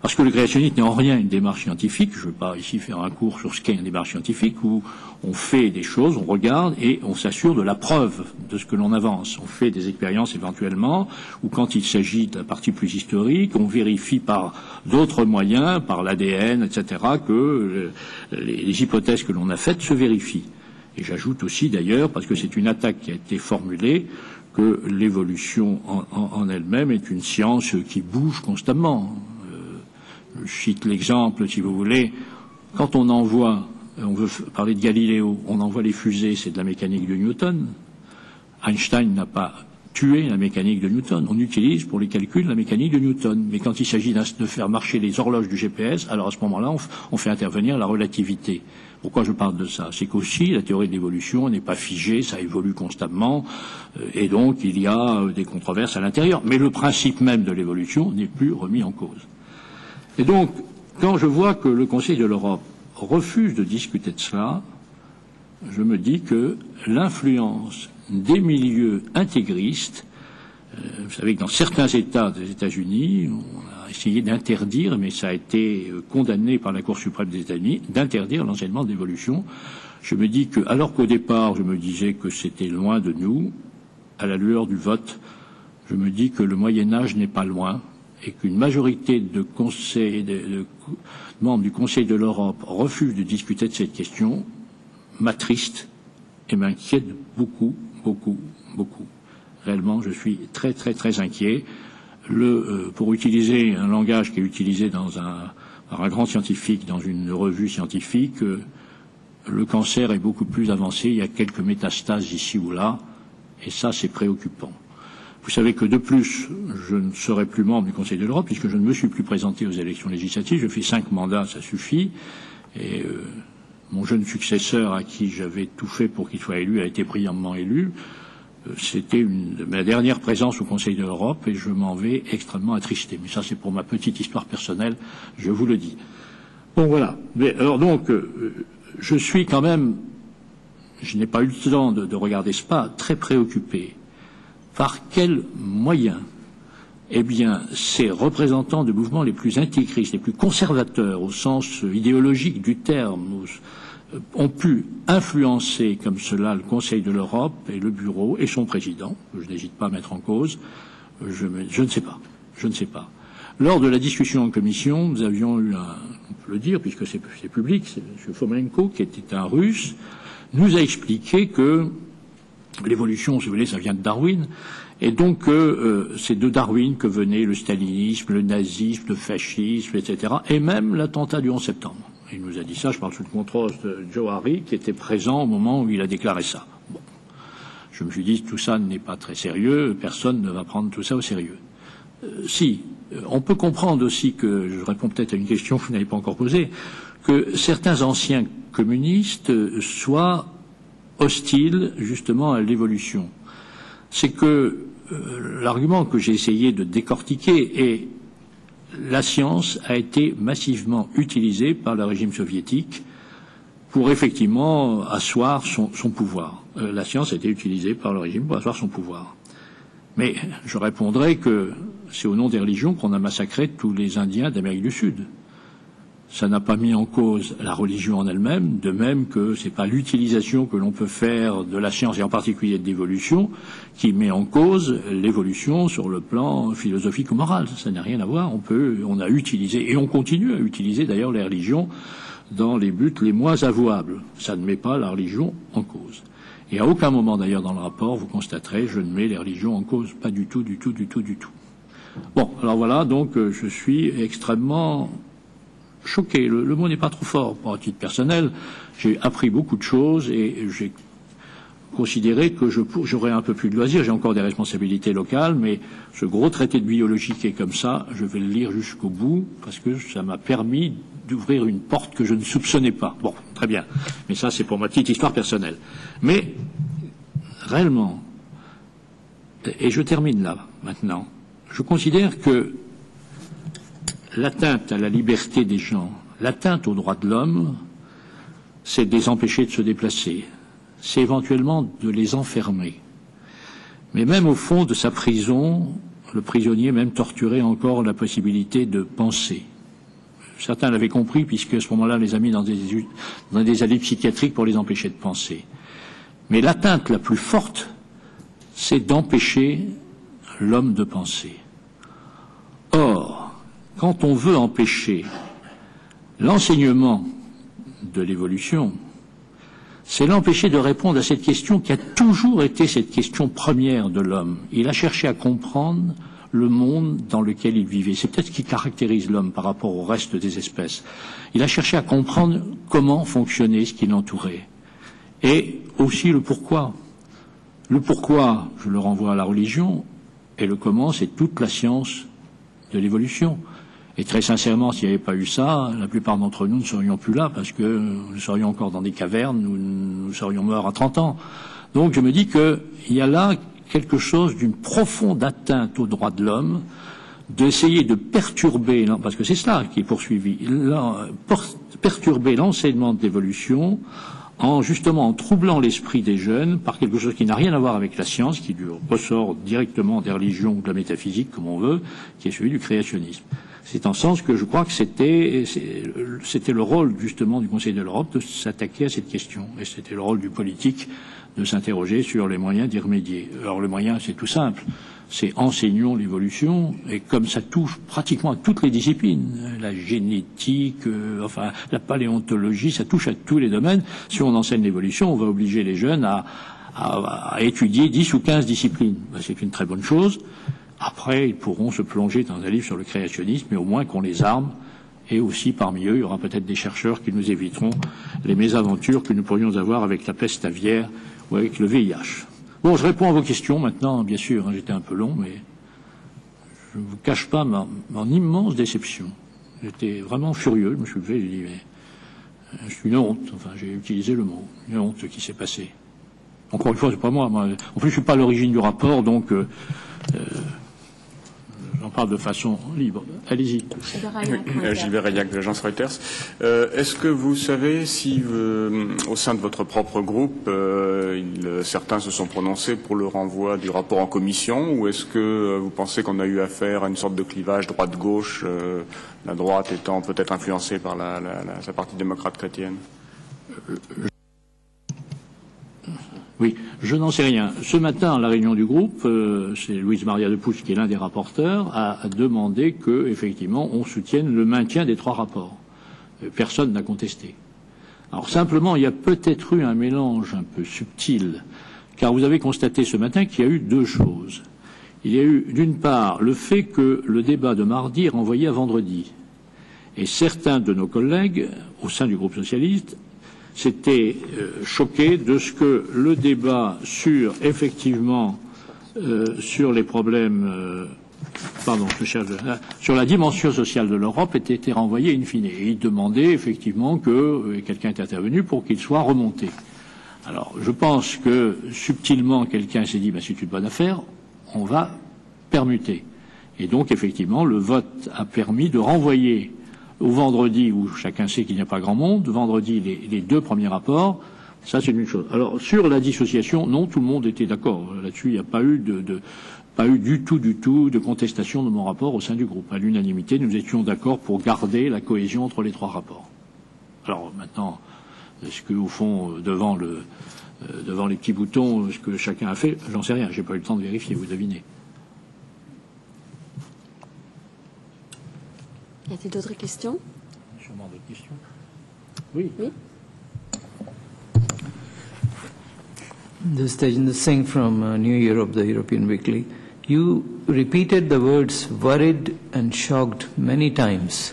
Parce que le créationnisme n'est en rien une démarche scientifique. Je ne veux pas ici faire un cours sur ce qu'est une démarche scientifique, où on fait des choses, on regarde et on s'assure de la preuve de ce que l'on avance. On fait des expériences éventuellement, ou quand il s'agit d'un parti plus historique, on vérifie par d'autres moyens, par l'ADN, etc., que les hypothèses que l'on a faites se vérifient. Et j'ajoute aussi d'ailleurs, parce que c'est une attaque qui a été formulée, que l'évolution en elle-même est une science qui bouge constamment. Je cite l'exemple, si vous voulez, quand on envoie, on veut parler de Galiléo, on envoie les fusées, c'est de la mécanique de Newton. Einstein n'a pas tué la mécanique de Newton. On utilise pour les calculs la mécanique de Newton. Mais quand il s'agit de faire marcher les horloges du GPS, alors à ce moment-là, on fait intervenir la relativité. Pourquoi je parle de ça? C'est qu'aussi, la théorie de l'évolution n'est pas figée, ça évolue constamment, et donc il y a des controverses à l'intérieur. Mais le principe même de l'évolution n'est plus remis en cause. Et donc, quand je vois que le Conseil de l'Europe refuse de discuter de cela, je me dis que l'influence des milieux intégristes, vous savez que dans certains États des États-Unis, on a essayé d'interdire, mais ça a été condamné par la Cour suprême des États-Unis, d'interdire l'enseignement de l'évolution. Je me dis que, alors qu'au départ, je me disais que c'était loin de nous, à la lueur du vote, je me dis que le Moyen-Âge n'est pas loin, et qu'une majorité de membres du Conseil de l'Europe refusent de discuter de cette question, m'attriste et m'inquiète beaucoup, beaucoup, beaucoup. Réellement, je suis très, très, très inquiet. Pour utiliser un langage qui est utilisé par un grand scientifique dans une revue scientifique, le cancer est beaucoup plus avancé, il y a quelques métastases ici ou là, et ça, c'est préoccupant. Vous savez que de plus, je ne serai plus membre du Conseil de l'Europe puisque je ne me suis plus présenté aux élections législatives. Je fais 5 mandats, ça suffit. Et mon jeune successeur, à qui j'avais tout fait pour qu'il soit élu, a été brillamment élu. C'était ma dernière présence au Conseil de l'Europe et je m'en vais extrêmement attristé. Mais ça, c'est pour ma petite histoire personnelle, je vous le dis. Bon, voilà. Mais, alors donc, je suis quand même, je n'ai pas eu le temps de regarder ce pas, très préoccupé. Par quels moyens, eh bien, ces représentants de mouvements les plus intégristes, les plus conservateurs au sens idéologique du terme, ont pu influencer comme cela le Conseil de l'Europe et le Bureau et son président, que je n'hésite pas à mettre en cause, je ne sais pas. Je ne sais pas. Lors de la discussion en commission, nous avions eu on peut le dire puisque c'est public, c'est M. Fomenko, qui était un Russe, nous a expliqué que l'évolution, si vous voulez, ça vient de Darwin, et donc c'est de Darwin que venait le stalinisme, le nazisme, le fascisme, etc., et même l'attentat du 11 septembre. Il nous a dit ça, je parle sous le contrôle de Joe Harry, qui était présent au moment où il a déclaré ça. Bon. Je me suis dit, tout ça n'est pas très sérieux, personne ne va prendre tout ça au sérieux. On peut comprendre aussi que, je réponds peut-être à une question que vous n'avez pas encore posée, que certains anciens communistes soient hostiles justement à l'évolution. C'est que l'argument que j'ai essayé de décortiquer est la science a été massivement utilisée par le régime soviétique pour effectivement asseoir son pouvoir. La science a été utilisée par le régime pour asseoir son pouvoir. Mais je répondrai que c'est au nom des religions qu'on a massacré tous les Indiens d'Amérique du Sud. Ça n'a pas mis en cause la religion en elle-même, de même que c'est pas l'utilisation que l'on peut faire de la science et en particulier de l'évolution qui met en cause l'évolution sur le plan philosophique ou moral. Ça n'a rien à voir. On a utilisé et on continue à utiliser d'ailleurs les religions dans les buts les moins avouables. Ça ne met pas la religion en cause. Et à aucun moment d'ailleurs dans le rapport, vous constaterez, je ne mets les religions en cause, pas du tout, du tout, du tout, du tout. Bon, alors voilà, donc je suis extrêmement choqué. Le mot n'est pas trop fort pour un titre personnel. J'ai appris beaucoup de choses et j'ai considéré que j'aurais un peu plus de loisirs. J'ai encore des responsabilités locales, mais ce gros traité de biologie qui est comme ça, je vais le lire jusqu'au bout parce que ça m'a permis d'ouvrir une porte que je ne soupçonnais pas. Bon, très bien. Mais ça, c'est pour ma petite histoire personnelle. Mais, réellement, et je termine là, maintenant, je considère que l'atteinte à la liberté des gens, l'atteinte aux droits de l'homme, c'est de les empêcher de se déplacer. C'est éventuellement de les enfermer. Mais même au fond de sa prison, le prisonnier même torturait encore la possibilité de penser. certains l'avaient compris, puisque à ce moment-là, on les a mis dans des allées psychiatriques pour les empêcher de penser. Mais l'atteinte la plus forte, c'est d'empêcher l'homme de penser. Or, quand on veut empêcher l'enseignement de l'évolution, c'est l'empêcher de répondre à cette question qui a toujours été cette question première de l'homme. Il a cherché à comprendre le monde dans lequel il vivait. C'est peut-être ce qui caractérise l'homme par rapport au reste des espèces. Il a cherché à comprendre comment fonctionnait ce qui l'entourait. Et aussi le pourquoi. Le pourquoi, je le renvoie à la religion, et le comment, c'est toute la science de l'évolution. Et très sincèrement, s'il n'y avait pas eu ça, la plupart d'entre nous ne serions plus là, parce que nous serions encore dans des cavernes, nous serions morts à 30 ans. Donc je me dis qu'il y a là quelque chose d'une profonde atteinte aux droits de l'homme, d'essayer de perturber, parce que c'est cela qui est poursuivi, perturber l'enseignement de l'évolution justement en troublant l'esprit des jeunes par quelque chose qui n'a rien à voir avec la science, qui lui ressort directement des religions ou de la métaphysique, comme on veut, qui est celui du créationnisme. C'est en ce sens que je crois que c'était le rôle justement du Conseil de l'Europe de s'attaquer à cette question, et c'était le rôle du politique de s'interroger sur les moyens d'y remédier. Alors le moyen, c'est tout simple, c'est enseignons l'évolution, et comme ça touche pratiquement à toutes les disciplines, la génétique, enfin la paléontologie, ça touche à tous les domaines. Si on enseigne l'évolution, on va obliger les jeunes à étudier 10 ou 15 disciplines. Ben, c'est une très bonne chose. Après, ils pourront se plonger dans un livre sur le créationnisme, mais au moins qu'on les arme. Et aussi, parmi eux, il y aura peut-être des chercheurs qui nous éviteront les mésaventures que nous pourrions avoir avec la peste aviaire ou avec le VIH. Bon, je réponds à vos questions maintenant, bien sûr, hein, j'étais un peu long, mais je ne vous cache pas mon immense déception. J'étais vraiment furieux, je me suis levé, j'ai dit, mais je suis une honte, enfin, j'ai utilisé le mot, une honte ce qui s'est passé. Encore une fois, c'est pas moi. En plus, je suis pas à l'origine du rapport, donc j'en parle de façon libre. Allez-y. Gilbert Raynac de l'agence Reuters. Est-ce que vous savez si, au sein de votre propre groupe, certains se sont prononcés pour le renvoi du rapport en commission, ou est-ce que vous pensez qu'on a eu affaire à une sorte de clivage droite-gauche, la droite étant peut-être influencée par sa partie démocrate chrétienne? Oui, je n'en sais rien. Ce matin, à la réunion du groupe, c'est Louise Maria de Pouch, qui est l'un des rapporteurs, a demandé que, effectivement, on soutienne le maintien des 3 rapports. Personne n'a contesté. Alors simplement, il y a peut-être eu un mélange un peu subtil, car vous avez constaté ce matin qu'il y a eu 2 choses. Il y a eu, d'une part, le fait que le débat de mardi est renvoyé à vendredi. Et certains de nos collègues, au sein du groupe socialiste, s'étaient choqués de ce que le débat sur, effectivement, sur les problèmes, sur la dimension sociale de l'Europe ait été renvoyé in fine. Et ils demandaient, effectivement, que quelqu'un était intervenu pour qu'il soit remonté. Alors, je pense que, subtilement, quelqu'un s'est dit, c'est une bonne affaire, on va permuter. Et donc, effectivement, le vote a permis de renvoyer au vendredi, où chacun sait qu'il n'y a pas grand monde, vendredi, les 2 premiers rapports, ça c'est une chose. Alors, sur la dissociation, non, tout le monde était d'accord. Là-dessus, il n'y a pas eu du tout de contestation de mon rapport au sein du groupe. À l'unanimité, nous étions d'accord pour garder la cohésion entre les 3 rapports. Alors, maintenant, est-ce que, au fond, devant les petits boutons, ce que chacun a fait, j'en sais rien, j'ai pas eu le temps de vérifier, vous devinez. Y a-t-il d'autres questions? Sûrement d'autres questions. Oui. This is Tejinder Singh from New Europe, the European Weekly. You repeated the words worried and shocked many times.